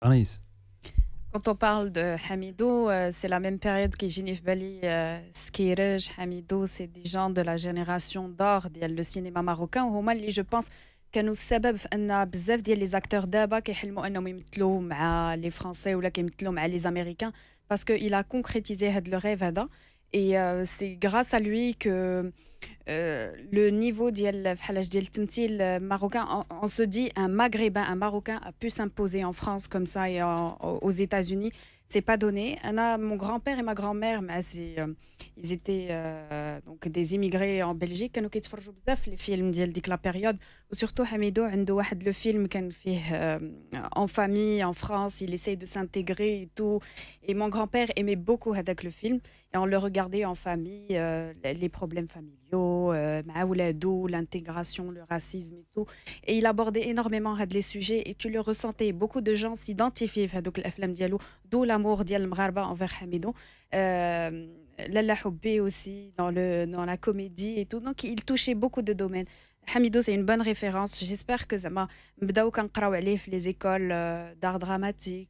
Anaïs. Quand on parle de Hamidou, c'est la même période que Ginif Bali, Skirej, Hamidou, c'est des gens de la génération d'or ديال le cinéma marocain. وهما اللي je pense كانوا السبب في ان بزاف ديال les acteurs دابا كيحلموا انهم يمثلوا مع les Français ولا كيمثلوا مع les Américains parce que il a concrétisé هذا le rêve هذا. Et c'est grâce à lui que le niveau ديال التمثيل marocain, on se dit un maghrébin, un marocain a pu s'imposer en France comme ça et aux États-Unis. C'est pas donné. Mon grand-père et ma grand-mère, ils étaient donc des immigrés en Belgique. كانوا كيتفرجوا بزاف les films ديال ديك la période. Surtout Hamidou عنده واحد le film كان فيه en famille en France, il essaye de s'intégrer et tout. Et mon grand-père aimait beaucoup هذاك le film et on le regardait en famille, les problèmes familiaux, مع ولادو, l'intégration, le racisme et tout. Et il abordait énormément les sujets et tu le ressentais. Beaucoup de gens s'identifiaient à هذوك الافلام ديالو, d'où l'amour ديال المغاربه envers Hamidou. Lalla Houbé aussi dans la comédie et tout. Donc il touchait beaucoup de domaines. Hamidou, c'est une bonne référence. J'espère que زعما نبداو كنقراو عليه في les écoles d'art dramatique.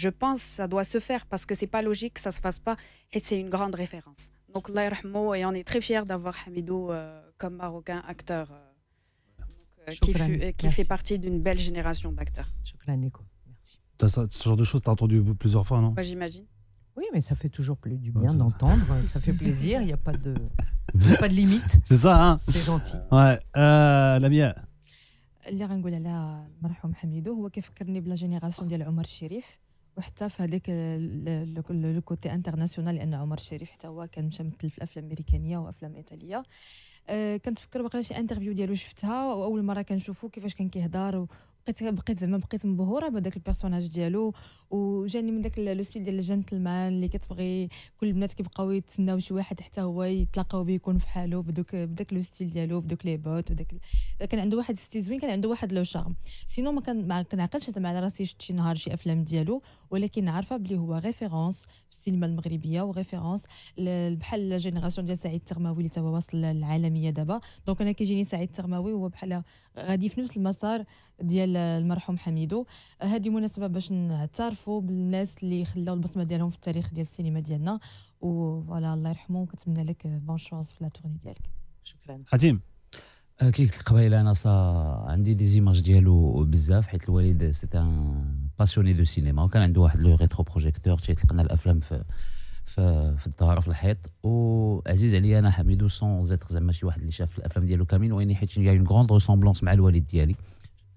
Je pense que ça doit se faire parce que c'est pas logique que ça se fasse pas et c'est une grande référence. Donc Allah yarhamou, et on est très fiers d'avoir Hamidou comme marocain acteur qui fait partie d'une belle génération d'acteurs. Shukran Nico. Merci. Ce genre de choses, tu as entendu plusieurs fois, non? Moi, j'imagine. Oui, mais ça fait toujours plus du bien d'entendre. Ça fait plaisir. Il n'y a pas de limite. C'est ça, hein? C'est gentil. Ouais. Lamia. اللي غنقول على المرحوم حميدو هو كيفكرني بلا جينيراسيون ديال عمر الشريف وحتى في هذاك لو كوتي انترناسيونال لان عمر الشريف حتى هو كان مشى مثل في الافلام الامريكانيه وافلام ايطاليه. كنتفكر باقي شي انترفيو ديالو شفتها واول مره كنشوفو كيفاش كان كيهضر بقيت مبهوره بهذاك البيرسوناج ديالو وجاني من داك لو ستيل ديال الجنتلمان اللي كتبغي كل البنات كيبقاو يتسناو شي واحد حتى هو يتلاقاو به يكون في حاله بداك لو ستيل ديالو بدوك لي بوت وداك كان عنده واحد ستيل زوين كان عنده واحد لو شارم سينو ما كنعقلش حتى على راسي شفت شي نهار شي افلام ديالو ولكن عارفه بلي هو ريفيرونس في السينما المغربيه وريفيرونس بحال جينيراسيون ديال سعيد الترماوي اللي تا هو واصل للعالميه دابا دونك انا كيجيني سعيد الترماوي هو بحال غادي في نفس المسار ديال المرحوم حميدو. هذه مناسبه باش نعترفوا بالناس اللي خلاو البصمه ديالهم في التاريخ ديال السينما ديالنا وفوالا الله يرحمه وكنتمنى لك بون شونس في لا تورني ديالك. شكرا. حتيم. كي قلت قبيله انا عندي دي زيماج ديالو بزاف حيت الوالد سيت ان باسيوني دو سينما وكان عنده واحد لو ريترو بروجيكتور تيطلقنا الافلام في الدار في الحيط وعزيز عليا انا حميدو سون زيتر زعما شي واحد اللي شاف الافلام ديالو كاملين وين حيت يا اون غروند ريسومبلونس مع الوالد ديالي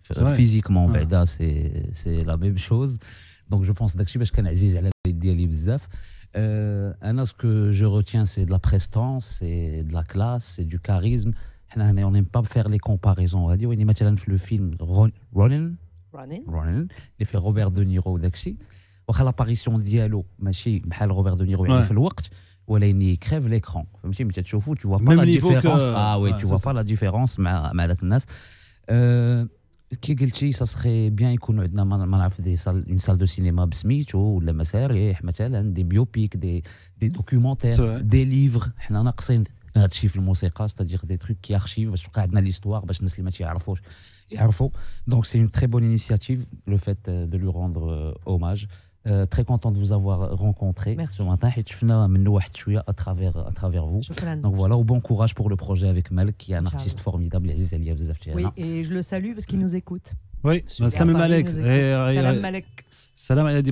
فيزيكمون بعدا سي لا ميم شوز دونك جو بونس داكشي باش كان عزيز على الوالد ديالي بزاف. انا سكو جو روتيان سي دو لا بريستونس سي دو لا كلاس سي دو كاريزم. حنا هنا اون نيم با فير لي كومباريزون هادي وين مثلا في لو فيلم رونين اللي فيه روبير دو نيرو وداكشي واخا لاباريسيون ديالو ماشي بحال روبير دو نيرو يعني في الوقت ولكن يكريف ليكرون فهمتي ملي تشوفو تو فوا با لا ديفيرونس وي تو فوا با لا ديفيرونس مع داك الناس. كي قلتي سا سخي بيان يكونوا عندنا ما نعرف دي اون سال دو سينما بسميتو ولا مسارح مثلا دي بيوبيك دي دوكيومونتير دي ليفر. حنا ناقصين هادشي في الموسيقى ستادير دي تروك كي ارشيف باش تبقى عندنا ليستوار باش الناس اللي ما تيعرفوش يعرفوا. دونك سي اون تري بون انيشياتيف لو فيت دو لو روندر hommage. Très content de vous avoir rencontré ce matin. À travers vous. Donc voilà, au bon courage pour le projet avec Mel, qui est un artiste formidable. Oui, et je le salue parce qu'il nous écoute. Oui, salam alek. Salam alek. Salam alek.